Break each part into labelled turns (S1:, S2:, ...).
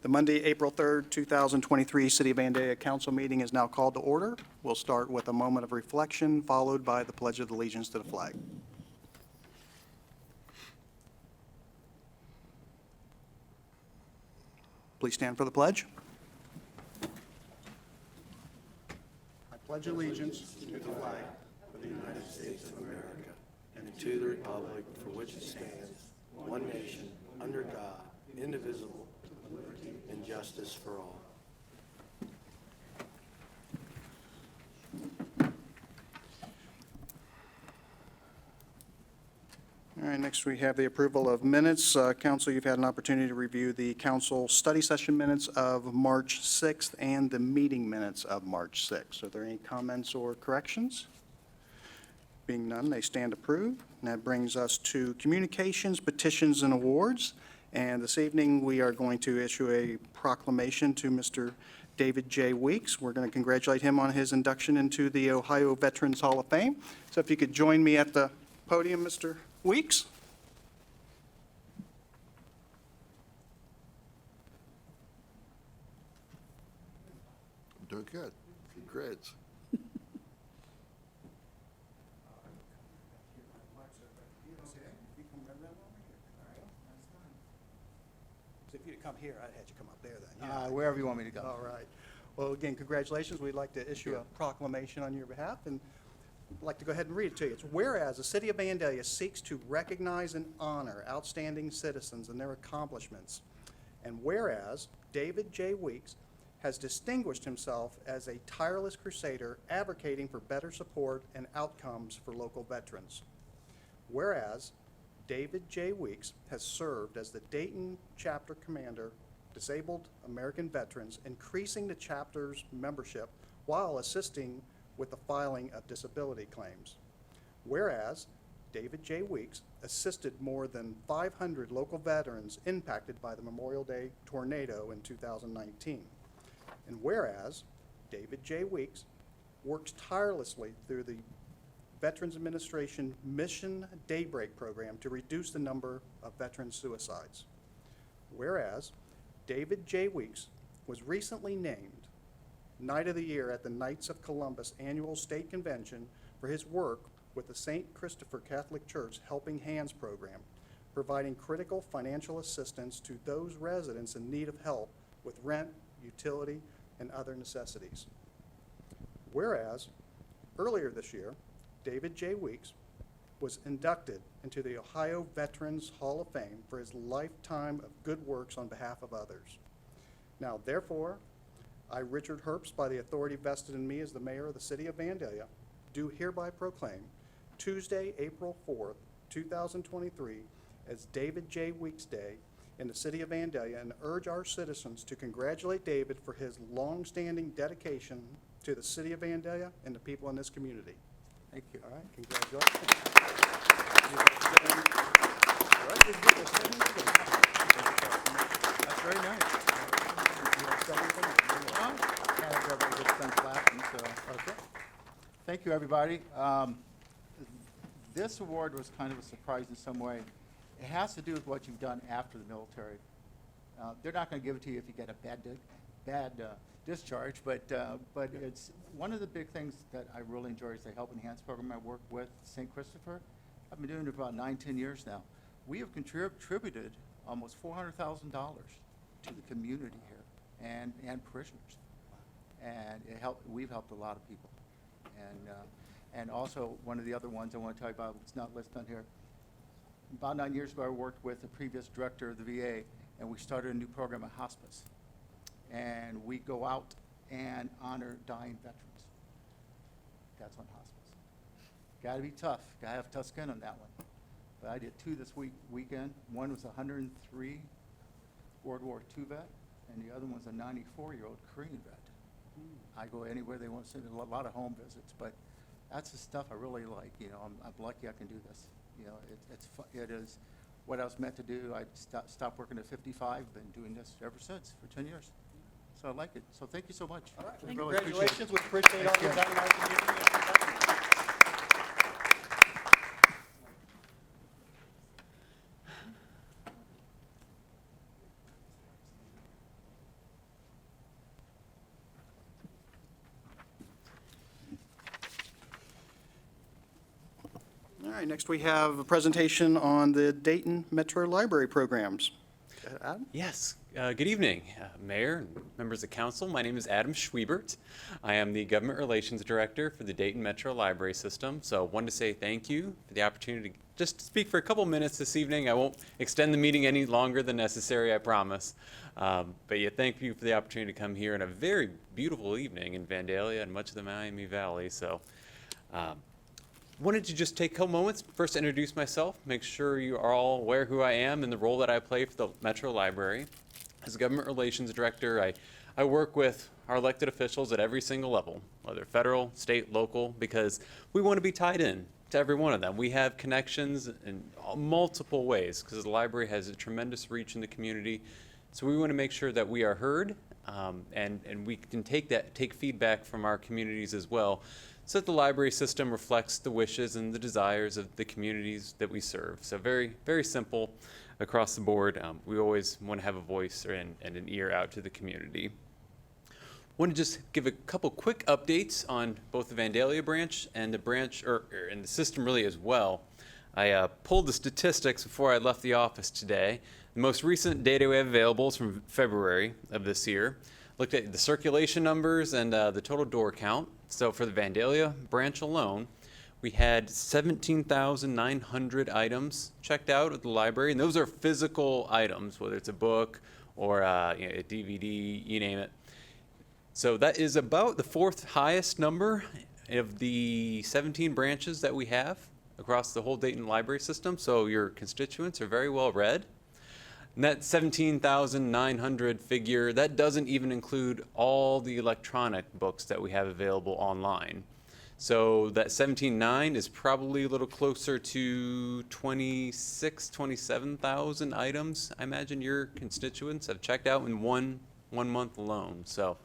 S1: The Monday, April 3rd, 2023 City of Vandalia Council meeting is now called to order. We'll start with a moment of reflection, followed by the Pledge of Allegiance to the flag. Please stand for the pledge. I pledge allegiance to the flag
S2: of the United States of America and to the republic for which it stands, one nation, under God, indivisible, with liberty and justice for all.
S1: All right, next we have the approval of minutes. Council, you've had an opportunity to review the council study session minutes of March 6th and the meeting minutes of March 6th. Are there any comments or corrections? Being none, they stand approved. And that brings us to communications, petitions, and awards. And this evening, we are going to issue a proclamation to Mr. David J. Weeks. We're going to congratulate him on his induction into the Ohio Veterans Hall of Fame. So if you could join me at the podium, Mr. Weeks.
S3: I'm doing good. Congrats.
S1: So if you'd come here, I'd had you come up there then.
S4: Wherever you want me to go.
S1: All right. Well, again, congratulations. We'd like to issue a proclamation on your behalf, and I'd like to go ahead and read it to you. It's whereas the City of Vandalia seeks to recognize and honor outstanding citizens and their accomplishments, and whereas David J. Weeks has distinguished himself as a tireless crusader advocating for better support and outcomes for local veterans. Whereas David J. Weeks has served as the Dayton Chapter Commander, Disabled American Veterans, increasing the chapter's membership while assisting with the filing of disability claims. Whereas David J. Weeks assisted more than 500 local veterans impacted by the Memorial Day tornado in 2019. And whereas David J. Weeks works tirelessly through the Veterans Administration Mission Daybreak program to reduce the number of veteran suicides. Whereas David J. Weeks was recently named Knight of the Year at the Knights of Columbus Annual State Convention for his work with the St. Christopher Catholic Church Helping Hands program, providing critical financial assistance to those residents in need of help with rent, utility, and other necessities. Whereas earlier this year, David J. Weeks was inducted into the Ohio Veterans Hall of Fame for his lifetime of good works on behalf of others. Now, therefore, I, Richard Herbst, by the authority vested in me as the mayor of the City of Vandalia, do hereby proclaim Tuesday, April 4th, 2023, as David J. Weeks Day in the City of Vandalia, and urge our citizens to congratulate David for his long-standing dedication to the City of Vandalia and the people in this community.
S4: Thank you.
S1: All right, congratulations.
S4: That's very nice. Okay. Thank you, everybody. This award was kind of a surprise in some way. It has to do with what you've done after the military. They're not going to give it to you if you get a bad discharge, but it's one of the big things that I really enjoy is the Help and Hands program I work with St. Christopher. I've been doing it for about 9-10 years now. We have contributed almost $400,000 to the community here and parishioners, and we've helped a lot of people. And also one of the other ones I want to tell you about, it's not listed on here. About 9 years ago, I worked with the previous director of the VA, and we started a new program at hospice. And we go out and honor dying veterans. That's on hospice. Got to be tough. Got to have tough skin on that one. But I did 2 this weekend. One was a 103 World War II vet, and the other one's a 94-year-old Korean vet. I go anywhere they want to send. A lot of home visits, but that's the stuff I really like. You know, I'm lucky I can do this. You know, it is what I was meant to do. I stopped working at 55. Been doing this ever since for 10 years. So I like it. So thank you so much.
S1: All right.
S4: We really
S1: Congratulations. We appreciate all you've done in our community. right, next we have a presentation on the Dayton Metro Library programs. Adam?
S5: Yes. Good evening, Mayor and members of council. My name is Adam Schwiebert. I am the Government Relations Director for the Dayton Metro Library System. So I wanted to say thank you for the opportunity to just speak for a couple minutes this evening. I won't extend the meeting any longer than necessary, I promise. But yeah, thank you for the opportunity to come here on a very beautiful evening in Vandalia and much of the Miami Valley. So wanted to just take a couple moments first to introduce myself, make sure you are all aware who I am and the role that I play for the Metro Library. As Government Relations Director, I work with our elected officials at every single level, whether federal, state, local, because we want to be tied in to every one of them. We have connections in multiple ways because the library has a tremendous reach in the community. So we want to make sure that we are heard and we can take feedback from our communities as well, so that the library system reflects the wishes and the desires of the communities that we serve. So very, very simple across the board. We always want to have a voice and an ear out to the community. Want to just give a couple quick updates on both the Vandalia branch and the branch, and the system really as well. I pulled the statistics before I left the office today. The most recent data we have available is from February of this year. Looked at the circulation numbers and the total door count. So for the Vandalia branch alone, we had 17,900 items checked out at the library, and those are physical items, whether it's a book or a DVD, you name it. So that is about the fourth highest number of the 17 branches that we have across the whole Dayton library system. So your constituents are very well read. And that 17,900 figure, that doesn't even include all the electronic books that we have available online. So that 17.9 is probably a little closer to 27,000 items, I imagine your constituents have checked out in one month alone. So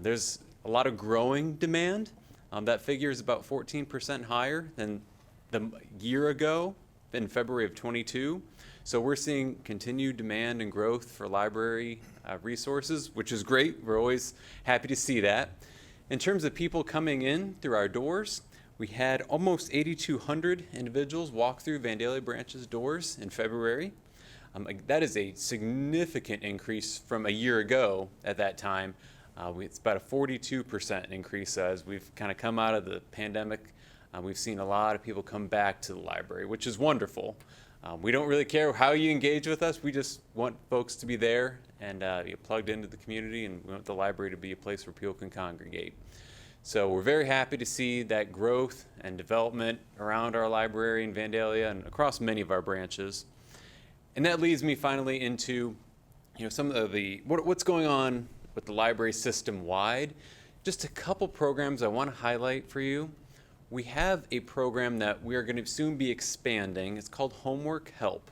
S5: there's a lot of growing demand. That figure is about 14% higher than the year ago in February of 22. So we're seeing continued demand and growth for library resources, which is great. We're always happy to see that. In terms of people coming in through our doors, we had almost 8,200 individuals walk through Vandalia branch's doors in February. That is a significant increase from a year ago at that time. It's about a 42% increase as we've kind of come out of the pandemic. We've seen a lot of people come back to the library, which is wonderful. We don't really care how you engage with us. We just want folks to be there and be plugged into the community, and we want the library to be a place where people can congregate. So we're very happy to see that growth and development around our library in Vandalia and across many of our branches. And that leads me finally into some of what's going on with the library system wide. Just a couple programs I want to highlight for you. We have a program that we are going to soon be expanding. It's called Homework Help.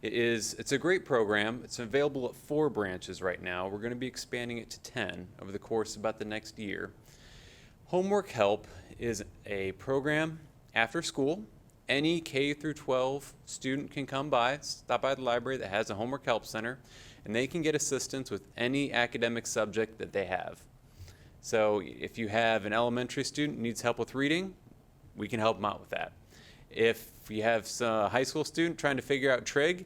S5: It's a great program. It's available at 4 branches right now. We're going to be expanding it to 10 over the course of about the next year. Homework Help is a program after school. Any K through 12 student can stop by the library that has a Homework Help Center, and they can get assistance with any academic subject that they have. So if you have an elementary student who needs help with reading, we can help them out with that. If you have a high school student trying to figure out trig,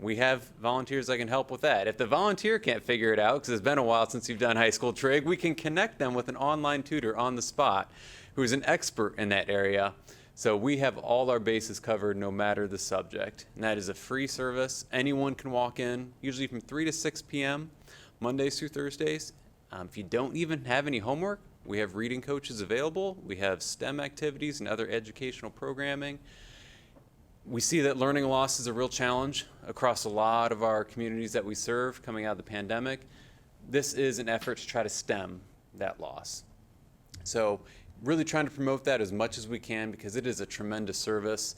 S5: we have volunteers that can help with that. If the volunteer can't figure it out, because it's been a while since you've done high school trig, we can connect them with an online tutor on the spot who is an expert in that area. So we have all our bases covered no matter the subject. And that is a free service. Anyone can walk in, usually from 3 to 6 p.m., Mondays through Thursdays. If you don't even have any homework, we have reading coaches available. We have STEM activities and other educational programming. We see that learning loss is a real challenge across a lot of our communities that we serve coming out of the pandemic. This is an effort to try to stem that loss. So really trying to promote that as much as we can, because it is a tremendous service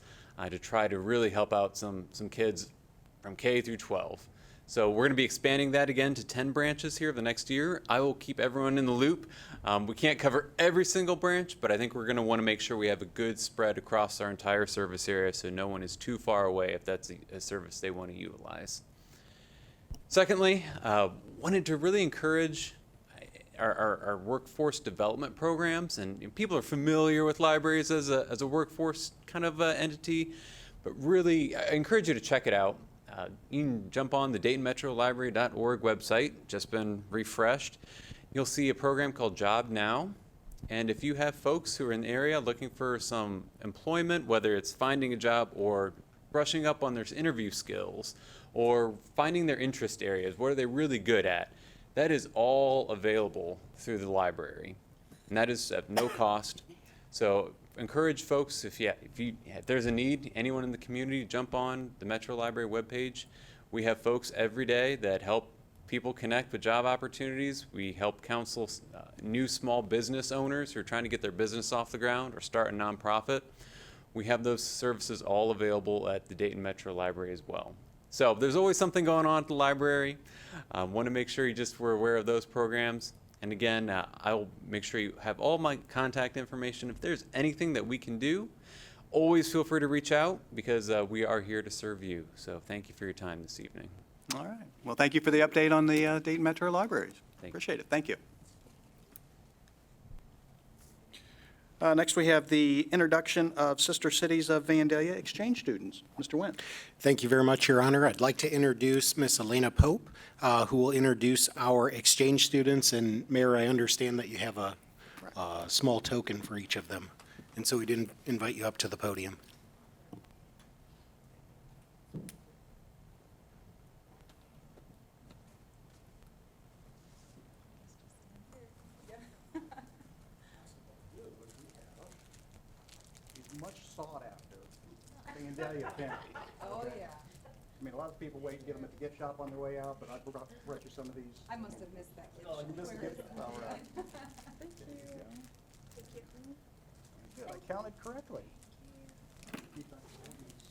S5: to try to really help out some kids from K through 12. So we're going to be expanding that again to 10 branches here the next year. I will keep everyone in the loop. We can't cover every single branch, but I think we're going to want to make sure we have a good spread across our entire service area so no one is too far away if that's a service they want to utilize. Secondly, wanted to really encourage our workforce development programs, and people are familiar with libraries as a workforce kind of entity, but really I encourage you to check it out. You can jump on the DaytonMetroLibrary.org website, just been refreshed. You'll see a program called Job Now. And if you have folks who are in the area looking for some employment, whether it's finding a job or brushing up on their interview skills or finding their interest areas, what are they really good at, that is all available through the library. And that is at no cost. So encourage folks, if there's a need, anyone in the community, jump on the Metro Library webpage. We have folks every day that help people connect with job opportunities. We help counsel new small business owners who are trying to get their business off the ground or start a nonprofit. We have those services all available at the Dayton Metro Library as well. So there's always something going on at the library. Want to make sure you just were aware of those programs. And again, I'll make sure you have all my contact information. If there's anything that we can do, always feel free to reach out because we are here to serve you. So thank you for your time this evening.
S1: All right. Well, thank you for the update on the Dayton Metro Libraries.
S5: Thank you.
S1: Appreciate it. Thank you. Next, we have the introduction of Sister Cities of Vandalia exchange students. Mr. Wynn.
S6: Thank you very much, Your Honor. I'd like to introduce Miss Elena Pope, who will introduce our exchange students. And Mayor, I understand that you have a small token for each of them, and so we didn't invite you up to the podium.
S1: He's much sought after. Vandalia family.
S7: Oh, yeah.
S1: I mean, a lot of people wait and get them at the gift shop on their way out, but I brought you some of these.
S7: I must have missed that.
S1: Oh, you missed the gift. All right.
S7: Thank you.
S1: Good, I counted correctly.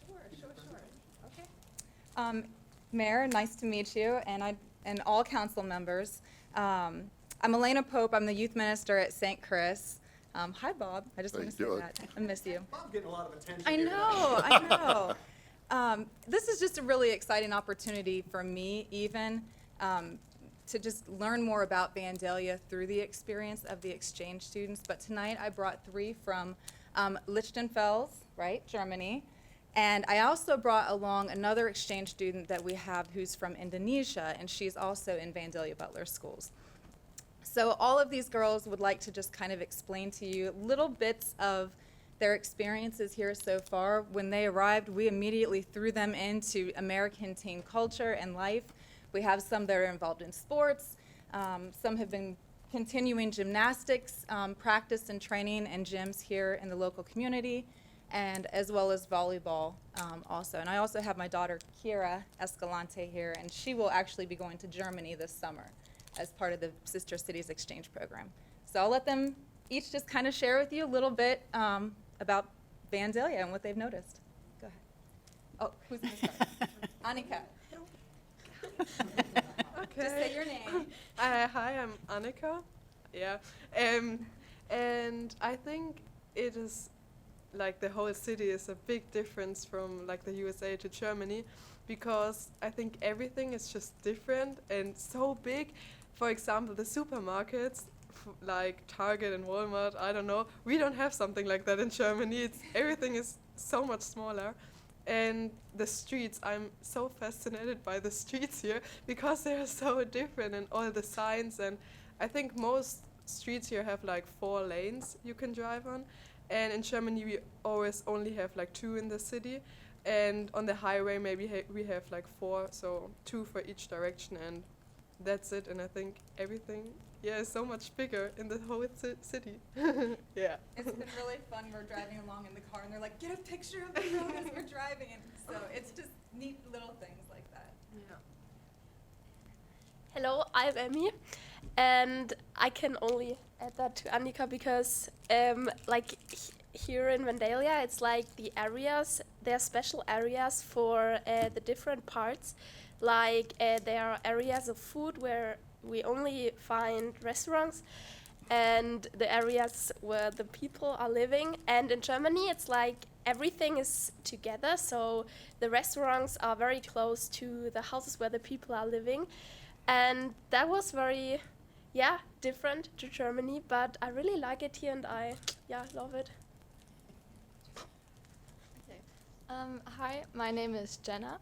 S7: Sure. Okay. Mayor, nice to meet you, and all council members. I'm Elena Pope. I'm the youth minister at St. Chris. Hi, Bob. I just
S3: How
S7: want to
S3: you
S7: say
S3: doing?
S7: that. I miss you.
S1: I'm getting a lot of attention
S7: I
S1: here.
S7: know. This is just a really exciting opportunity for me, even, to just learn more about Vandalia through the experience of the exchange students. But tonight I brought 3 from Lichtenfels, right, Germany. And I also brought along another exchange student that we have who's from Indonesia, and she's also in Vandalia Butler Schools. So all of these girls would like to just kind of explain to you little bits of their experiences here so far. When they arrived, we immediately threw them into American teen culture and life. We have some that are involved in sports. Some have been continuing gymnastics, practice and training and gyms here in the local community, and as well as volleyball also. And I also have my daughter, Kira Escalante, here, and she will actually be going to Germany this summer as part of the Sister Cities Exchange Program. So I'll let them each just kind of share with you a little bit about Vandalia and what they've noticed. Go ahead. Oh, who's going to start? Annika.
S8: Okay.
S7: Just say your name.
S8: Hi, I'm Annika. Yeah. And I think it is like the whole city is a big difference from like the USA to Germany, because I think everything is just different and so big. For example, the supermarkets, like Target and Walmart, I don't know, we don't have something like that in Germany. Everything is so much smaller. And the streets, I'm so fascinated by the streets here because they are so different, and all the signs. And I think most streets here have like 4 lanes you can drive on. And in Germany, we always only have like 2 in the city. And on the highway, maybe we have like 4, so 2 for each direction. And that's it. And I think everything, is so much bigger in the whole city. Yeah.
S7: It's been really fun. We're driving along in the car, and they're like, get a picture of the road as we're driving. And so it's just neat little things like that.
S8: Yeah.
S9: Hello, I'm Emmy, and I can only add that to Annika because, here in Vandalia, it's like the areas, there are special areas for the different parts. There are areas of food where we only find restaurants, and the areas where the people are living. And in Germany, it's like everything is together, so the restaurants are very close to the houses where the people are living. And that was very yeah, different to Germany, but I really like it here and I, yeah, love it.
S10: Hi, my name is Jenna,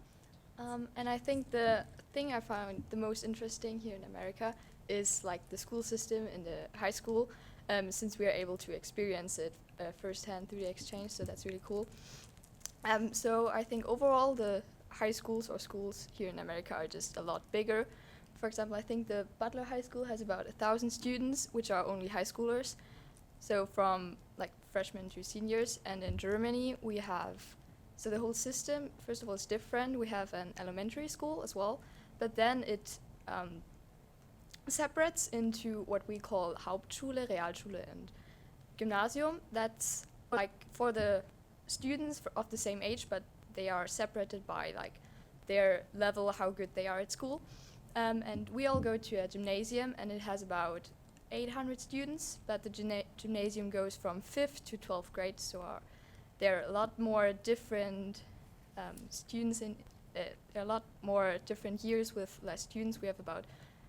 S10: and I think the thing I found the most interesting here in America is like the school system in the high school, since we are able to experience it firsthand through the exchange, so that's really cool. So I think overall the high schools or schools here in America are just a lot bigger. For example, I think the Butler High School has about 1,000 students, which are only high schoolers, so from like freshmen to seniors. And in Germany we have, so the whole system, first of all, is different. We have an elementary school as well, but then it separates into what we call Hauptschule, Realschule, and Gymnasium. That's like for the students of the same age, but they are separated by like their level, how good they are at school. And we all go to a gymnasium, and it has about 800 students, but the gymnasium goes from 5th to 12th grade, so there are a lot more different students in, there are a lot more different years with less students. We have about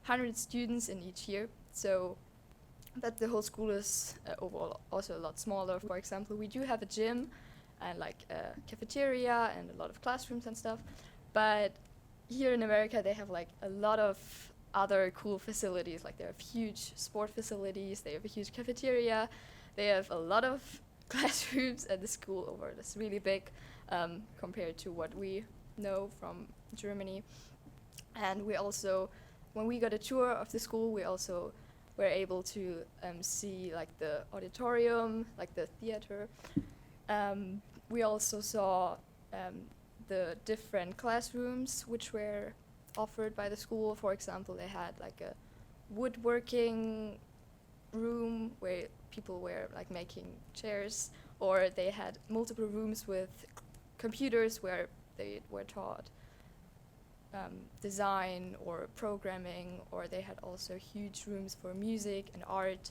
S10: 100 students in each year, so but the whole school is overall also a lot smaller. For example, we do have a gym and like a cafeteria and a lot of classrooms and stuff, but here in America they have like a lot of other cool facilities. Like they have huge sport facilities, they have a huge cafeteria, they have a lot of classrooms at the school over. That's really big compared to what we know from Germany. And we also, when we got a tour of the school, we also were able to see like the auditorium, like the theater. We also saw the different classrooms which were offered by the school. For example, they had like a woodworking room where people were like making chairs, or they had multiple rooms with computers where they were taught design or programming, or they had also huge rooms for music and art.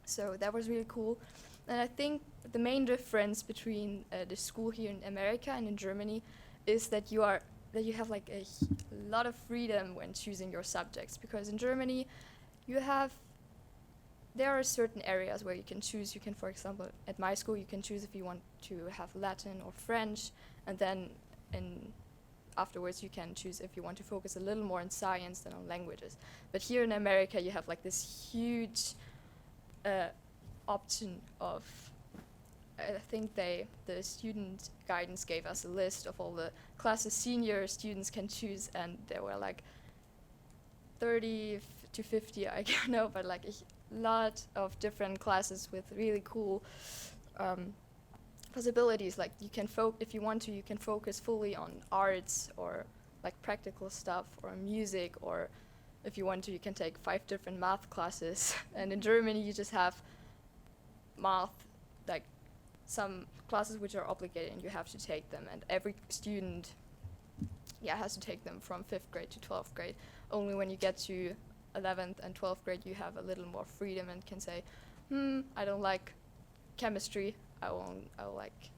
S10: So that was really cool. And I think the main difference between the school here in America and in Germany is that you have like a lot of freedom when choosing your subjects, because in Germany there are certain areas where you can choose. You can, for example, at my school you can choose if you want to have Latin or French, and then afterwards you can choose if you want to focus a little more on science than on languages. But here in America you have like this huge option of, I think the student guidance gave us a list of all the classes senior students can choose, and there were like 30 to 50, I don't know, but like a lot of different classes with really cool possibilities. Like you can if you want to, you can focus fully on arts or like practical stuff or music, or if you want to, you can take 5 different math classes. And in Germany you just have math, like some classes which are obligated and you have to take them, and every student has to take them from 5th grade to 12th grade. Only when you get to 11th and 12th grade you have a little more freedom and can say, I don't like chemistry, I will like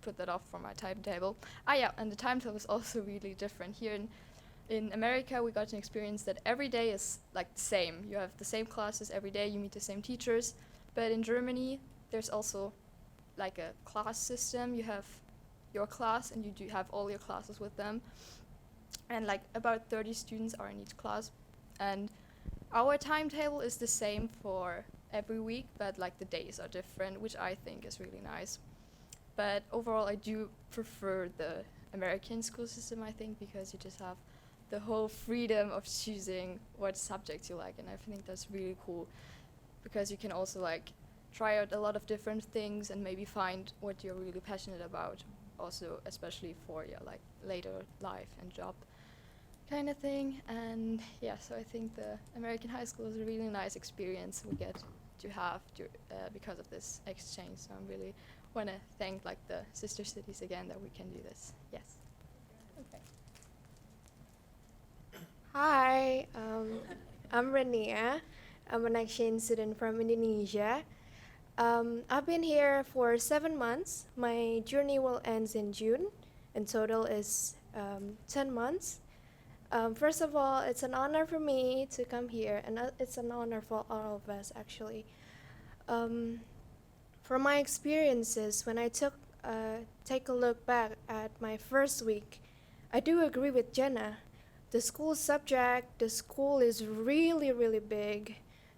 S10: put that off from my timetable. And the timetable is also really different. Here in America we got an experience that every day is like the same. You have the same classes every day, you meet the same teachers. But in Germany there's also like a class system. You have your class and you do have all your classes with them, and like about 30 students are in each class, and our timetable is the same for every week, but like the days are different, which I think is really nice. But overall I do prefer the American school system, I think, because you just have the whole freedom of choosing what subjects you like, and I think that's really cool, because you can also like try out a lot of different things and maybe find what you're really passionate about, also especially for your like later life and job kind of thing. And so I think the American high school is a really nice experience we get to have because of this exchange. So I really want to thank like the sister cities again that we can do this. Yes. Okay.
S11: Hi, I'm Rania. I'm an exchange student from Indonesia. I've been here for 7 months. My journey will end in June. In total is 10 months. First of all, it's an honor for me to come here, and it's an honor for all of us, actually. From my experiences, when I take a look back at my first week, I do agree with Jenna. The school is really, really big.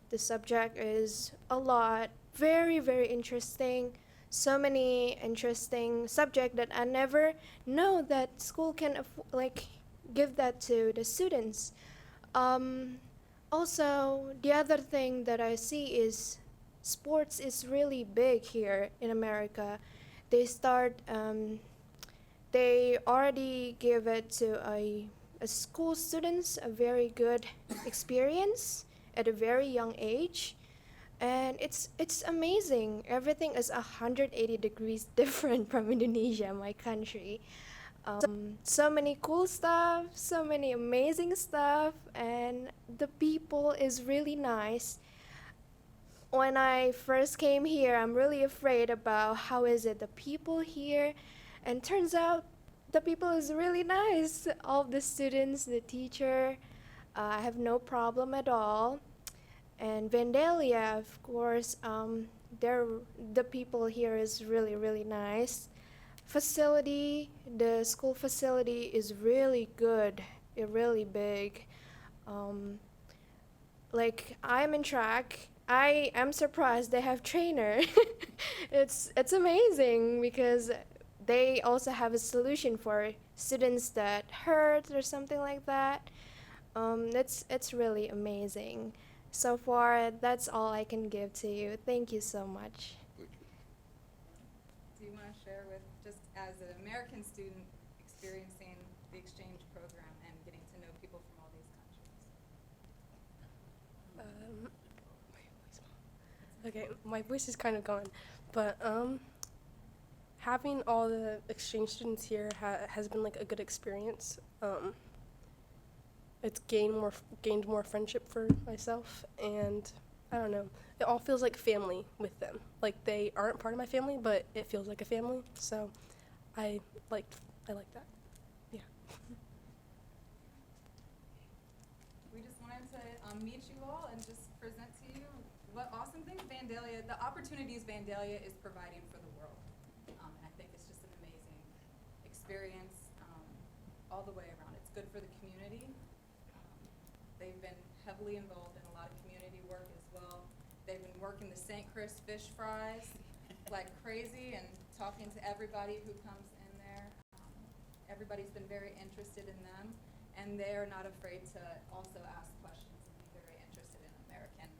S11: The subject is a lot, very, very interesting. So many interesting subjects that I never know that school can give that to the students. Also, the other thing that I see is sports is really big here in America. They already give it to a school students a very good experience at a very young age. And it's amazing. Everything is 180 degrees different from Indonesia, my country. So many cool stuff, so many amazing stuff, and the people is really nice. When I first came here, I'm really afraid about how is it the people here, and turns out the people is really nice. All the students, the teacher, I have no problem at all. And Vandalia, of course, the people here is really, really nice. The school facility is really good, really big. I'm in track. I am surprised they have trainer. It's amazing because they also have a solution for students that hurt or something like that. It's really amazing. So far, that's all I can give to you. Thank you so much.
S7: Do you want to share with, just as an American student experiencing the exchange program and getting to know people from all these countries?
S12: Okay, my voice is kind of gone, but having all the exchange students here has been like a good experience. It's gained more friendship for myself, and I don't know, it all feels like family with them. Like they aren't part of my family, but it feels like a family. So I like that. Yeah.
S7: We just wanted to meet you all and just present to you what awesome things the opportunities Vandalia is providing for the world. And I think it's just an amazing experience all the way around. It's good for the community. They've been heavily involved in a lot of community work as well. They've been working the St. Chris fish fries like crazy and talking to everybody who comes in there. Everybody's been very interested in them, and they're not afraid to also ask questions and be very interested in American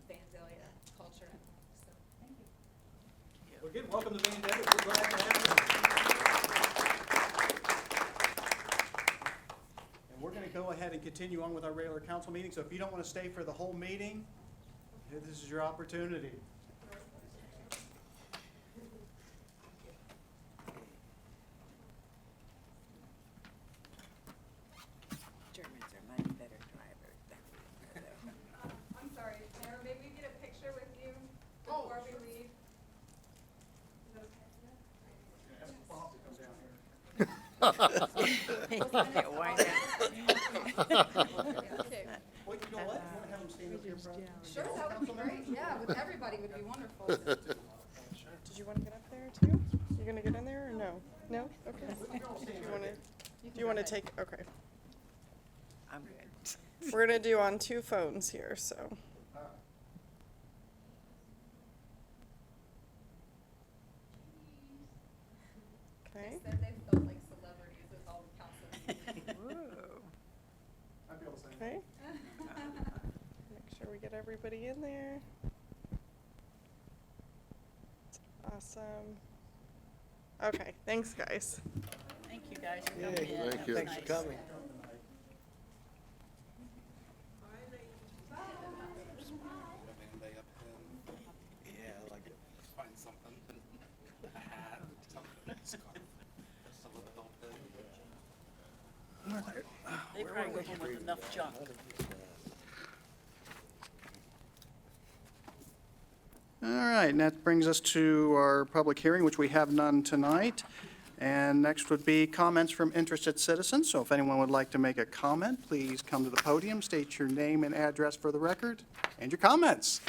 S7: Vandalia culture. So, thank you.
S1: Well, again, welcome to Vandalia. We're glad to have you. And we're going to go ahead and continue on with our regular council meeting. So if you don't want to stay for the whole meeting, this is your opportunity.
S13: Germans are much better drivers.
S7: I'm sorry, Mayor, maybe we get a picture with you before we leave. Is that okay?
S13: Why not?
S7: Okay.
S1: Well, you know what? You want to have them stand up here, bro?
S7: Sure, that would be great. Yeah, with everybody would be wonderful.
S8: Did you want to get up there too? You're gonna get in there or no? No? Okay. Do you want to take? Okay.
S13: I'm good.
S8: We're gonna do on 2 phones here, so. Okay.
S7: They said they felt like celebrities with all the council.
S1: I feel the same.
S8: Okay. Make sure we get everybody in there. Awesome. Okay, thanks guys.
S13: Thank you guys for
S2: Yeah,
S13: coming in.
S2: thank you. Thanks for coming.
S14: Yeah, like find something, a hat, something, scarf, just a little bit.
S13: They probably go home with enough junk.
S1: All right, and that brings us to our public hearing, which we have none tonight. And next would be comments from interested citizens. So if anyone would like to make a comment, please come to the podium, state your name and address for the record, and your comments.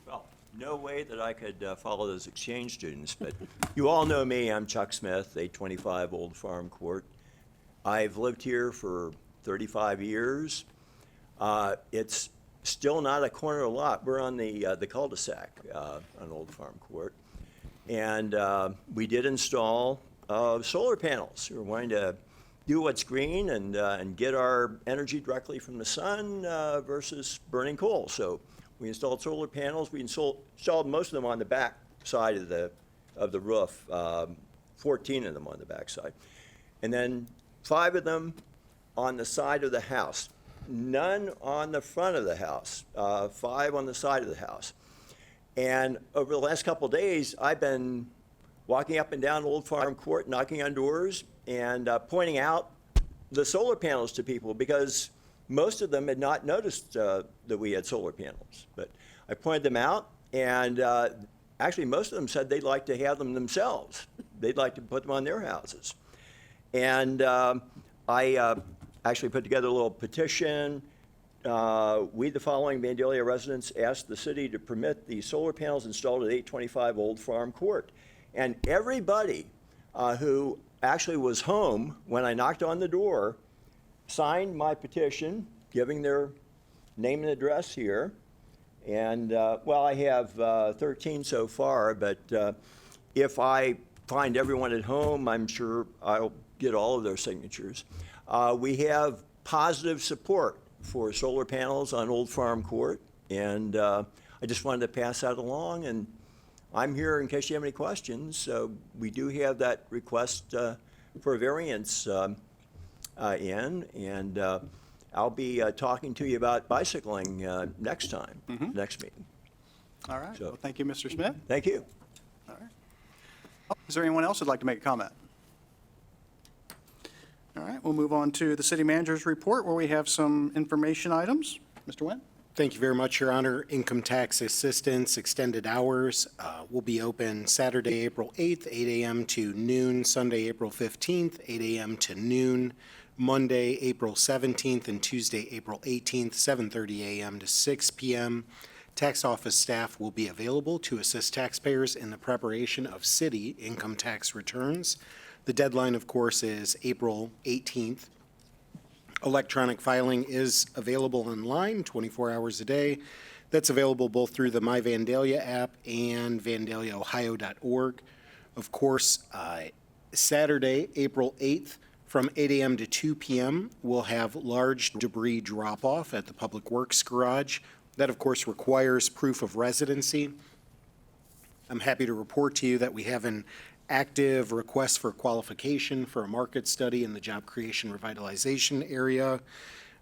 S15: Well, no way that I could follow those exchange students, but you all know me. I'm Chuck Smith, 825 Old Farm Court. I've lived here for 35 years. It's still not a corner lot. We're on the cul-de-sac on Old Farm Court. And we did install solar panels. We're wanting to do what's green and get our energy directly from the sun versus burning coal. So we installed solar panels. We installed most of them on the back side of the roof, 14 of them on the back side. And then 5 of them on the side of the house. None on the front of the house, 5 on the side of the house. And over the last couple of days, I've been walking up and down Old Farm Court, knocking on doors, and pointing out the solar panels to people because most of them had not noticed that we had solar panels. But I pointed them out, and actually most of them said they'd like to have them themselves. They'd like to put them on their houses. And I actually put together a little petition. We, the following Vandalia residents, asked the city to permit the solar panels installed at 825 Old Farm Court. And everybody who actually was home when I knocked on the door signed my petition, giving their name and address here. And, well, I have 13 so far, but if I find everyone at home, I'm sure I'll get all of their signatures. We have positive support for solar panels on Old Farm Court, and I just wanted to pass that along, and I'm here in case you have any questions. We do have that request for a variance in, and I'll be talking to you about bicycling next time, next meeting.
S1: All right.
S15: So-
S1: Well, thank you, Mr. Smith.
S15: Thank you.
S1: All right. Is there anyone else who'd like to make a comment? All right, we'll move on to the city manager's report where we have some information items. Mr. Nguyen?
S6: Thank you very much, Your Honor. Income tax assistance, extended hours will be open Saturday, April 8th, 8 a.m. to noon, Sunday, April 15th, 8 a.m. to noon, Monday, April 17th, and Tuesday, April 18th, 7:30 a.m. to 6 p.m. Tax office staff will be available to assist taxpayers in the preparation of city income tax returns. The deadline, of course, is April 18th. Electronic filing is available online 24 hours a day. That's available both through the My Vandalia app and vandaliaohio.org. Of course, Saturday, April 8th, from 8 a.m. to 2 p.m., we'll have large debris drop-off at the Public Works Garage. That, of course, requires proof of residency. I'm happy to report to you that we have an active request for qualification for a market study in the job creation revitalization area.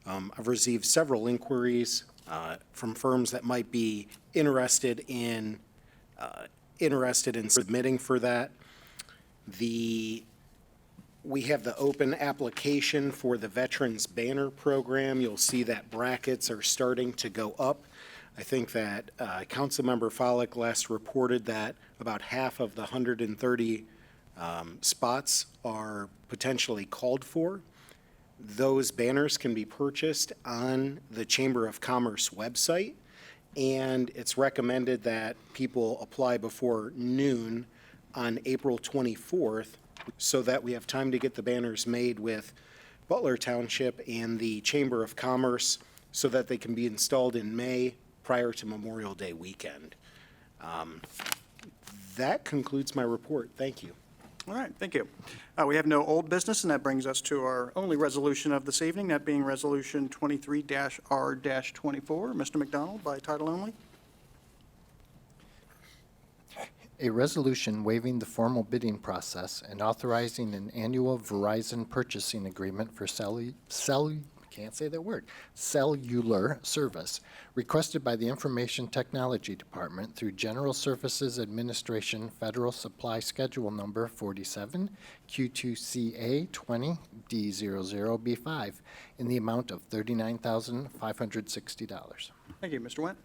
S6: I've received several inquiries from firms that might be interested in submitting for that. We have the open application for the Veterans Banner Program. You'll see that brackets are starting to go up. I think that Councilmember Follick last reported that about half of the 130 spots are potentially called for. Those banners can be purchased on the Chamber of Commerce website, and it's recommended that people apply before noon on April 24th so that we have time to get the banners made with Butler Township and the Chamber of Commerce so that they can be installed in May prior to Memorial Day weekend. That concludes my report. Thank you.
S1: All right, thank you. We have no old business, and that brings us to our only resolution of this evening, that being Resolution 23-R-24. Mr. McDonald, by title only.
S16: A resolution waiving the formal bidding process and authorizing an annual Verizon purchasing agreement for cellular service requested by the Information Technology Department through General Services Administration Federal Supply Schedule Number 47 Q2CA 20 D00B5 in the amount of $39,560.
S1: Thank you, Mr. Wendt.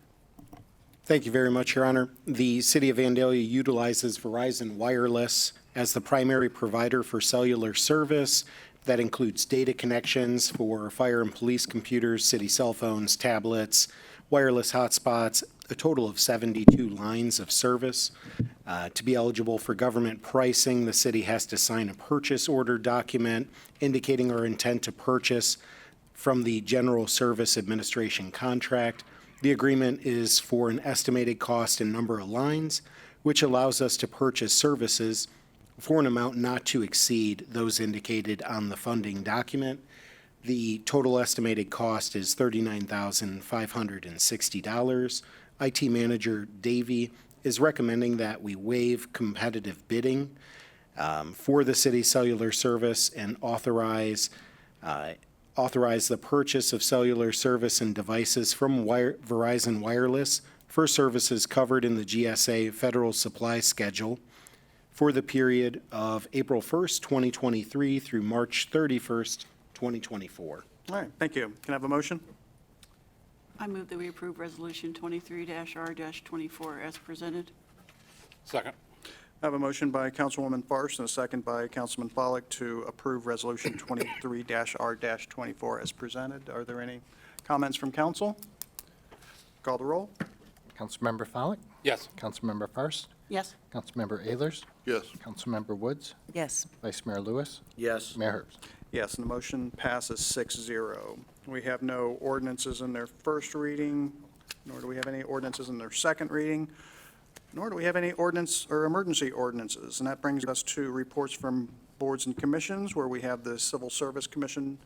S6: Thank you very much, Your Honor. The City of Vandalia utilizes Verizon Wireless as the primary provider for cellular service. That includes data connections for fire and police computers, city cell phones, tablets, wireless hotspots, a total of 72 lines of service. To be eligible for government pricing, the city has to sign a purchase order document indicating our intent to purchase from the General Service Administration contract. The agreement is for an estimated cost and number of lines, which allows us to purchase services for an amount not to exceed those indicated on the funding document. The total estimated cost is $39,560. IT Manager Davey is recommending that we waive competitive bidding for the city's cellular service and authorize the purchase of cellular service and devices from Verizon Wireless for services covered in the GSA Federal Supply Schedule for the period of April 1st, 2023 through March 31st, 2024.
S1: All right, thank you. Can I have a motion?
S13: I move that we approve Resolution 23-R-24 as presented.
S14: Second.
S1: I have a motion by Councilwoman Farce and a second by Councilman Pollak to approve Resolution 23-R-24 as presented. Are there any comments from council? Call the roll.
S16: Councilmember Follak?
S14: Yes.
S16: Councilmember Fairst?
S13: Yes.
S16: Councilmember Ehlers?
S3: Yes.
S16: Councilmember Woods?
S13: Yes.
S16: Vice Mayor Lewis?
S2: Yes.
S16: Mayor Herbst?
S1: Yes, and the motion passes 6-0. We have no ordinances in their first reading, nor do we have any ordinances in their second reading, nor do we have any ordinance or emergency ordinances. And that brings us to reports from boards and commissions, where we have the Civil Service Commission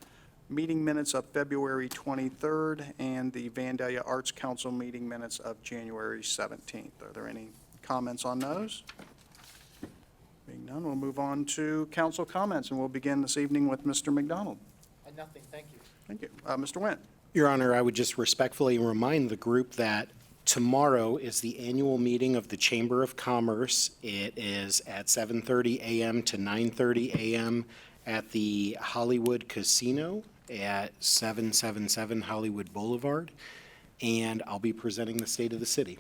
S1: meeting minutes of February 23rd and the Vandalia Arts Council meeting minutes of January 17th. Are there any comments on those? Being none, we'll move on to council comments, and we'll begin this evening with Mr. McDonald.
S4: Nothing, thank you.
S1: Thank you. Mr. Wendt.
S6: Your Honor, I would just respectfully remind the group that tomorrow is the annual meeting of the Chamber of Commerce. It is at 7:30 a.m. to 9:30 a.m. at the Hollywood Casino at 777 Hollywood Boulevard, and I'll be presenting the state of the city.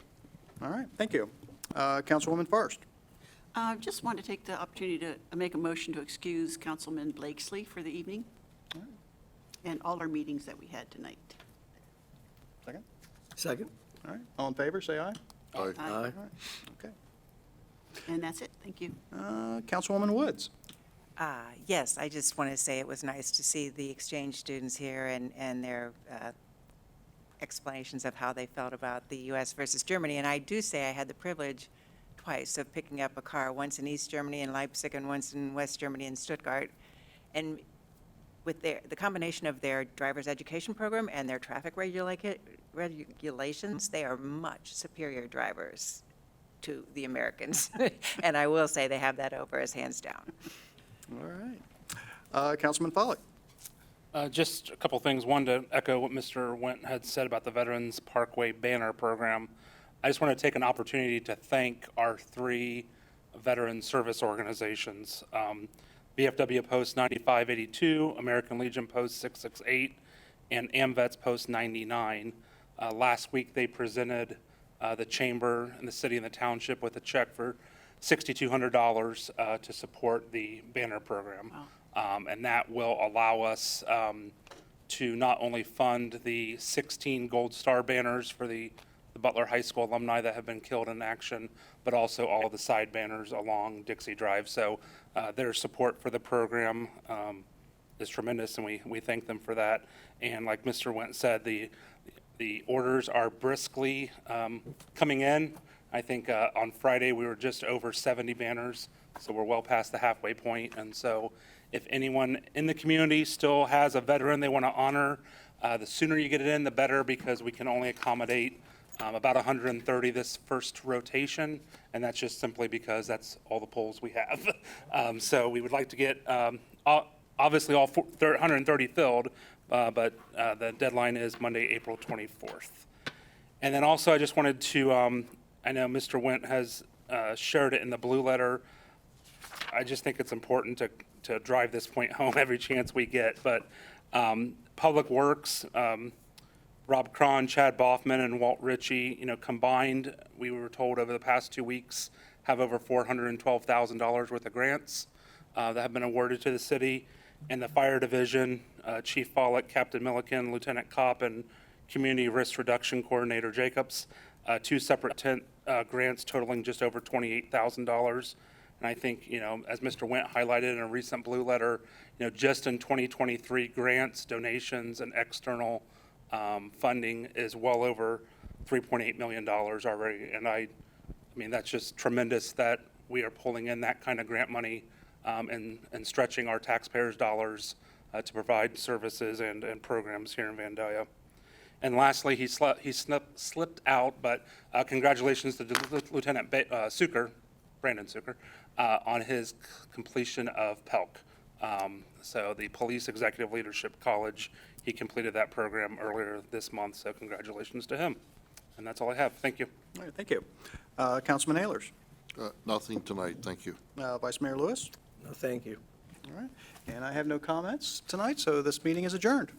S1: All right, thank you. Councilwoman Farst.
S13: Just want to take the opportunity to make a motion to excuse Councilman Blakesley for the evening and all our meetings that we had tonight.
S1: Second?
S2: Second.
S1: All right, all in favor, say aye.
S3: Aye.
S2: Aye.
S1: All right, okay.
S13: And that's it. Thank you.
S1: Councilwoman Woods.
S17: Yes, I just want to say it was nice to see the exchange students here and their explanations of how they felt about the U.S. versus Germany. And I do say I had the privilege twice of picking up a car, once in East Germany in Leipzig and once in West Germany in Stuttgart. And with the combination of their driver's education program and their traffic regulations, they are much superior drivers to the Americans. And I will say they have that over us hands down.
S1: All right. Councilman Pollak.
S14: Just a couple things. One, to echo what Mr. Wendt had said about the Veterans Parkway Banner Program. I just want to take an opportunity to thank our 3 veteran service organizations. VFW Post 9582, American Legion Post 668, and AMVETS Post 99. Last week they presented the Chamber and the city and the township with a check for $6,200 to support the banner program. And that will allow us to not only fund the 16 Gold Star banners for the Butler High School alumni that have been killed in action, but also all of the side banners along Dixie Drive. So their support for the program is tremendous, and we thank them for that. And like Mr. Wendt said, the orders are briskly coming in. I think on Friday we were just over 70 banners, so we're well past the halfway point. And so if anyone in the community still has a veteran they want to honor, the sooner you get it in, the better, because we can only accommodate about 130 this first rotation, and that's just simply because that's all the polls we have. So we would like to get obviously all 130 filled, but the deadline is Monday, April 24th. And then also I just wanted to, I know Mr. Wendt has shared it in the blue letter. I just think it's important to drive this point home every chance we get. But Public Works, Rob Cron, Chad Boffman, and Walt Ritchie, combined, we were told over the past 2 weeks, have over $412,000 worth of grants that have been awarded to the city. And the fire division, Chief Follett, Captain Milliken, Lieutenant Kopp, and Community Risk Reduction Coordinator Jacobs, 2 separate grants totaling just over $28,000. And I think, as Mr. Went highlighted in a recent blue letter, just in 2023, grants, donations, and external funding is well over $3.8 million already. And I mean, that's just tremendous that we are pulling in that kind of grant money and stretching our taxpayers' dollars to provide services and programs here in Vandalia. And lastly, he slipped out, but congratulations to Lieutenant Suker, Brandon Suker, on his completion of PELC. So the Police Executive Leadership College, he completed that program earlier this month, so congratulations to him. And that's all I have. Thank you.
S1: All right, thank you. Councilman Ayers.
S3: Nothing tonight, thank you.
S1: Vice Mayor Lewis.
S2: No, thank you.
S1: All right, and I have no comments tonight, so this meeting is adjourned.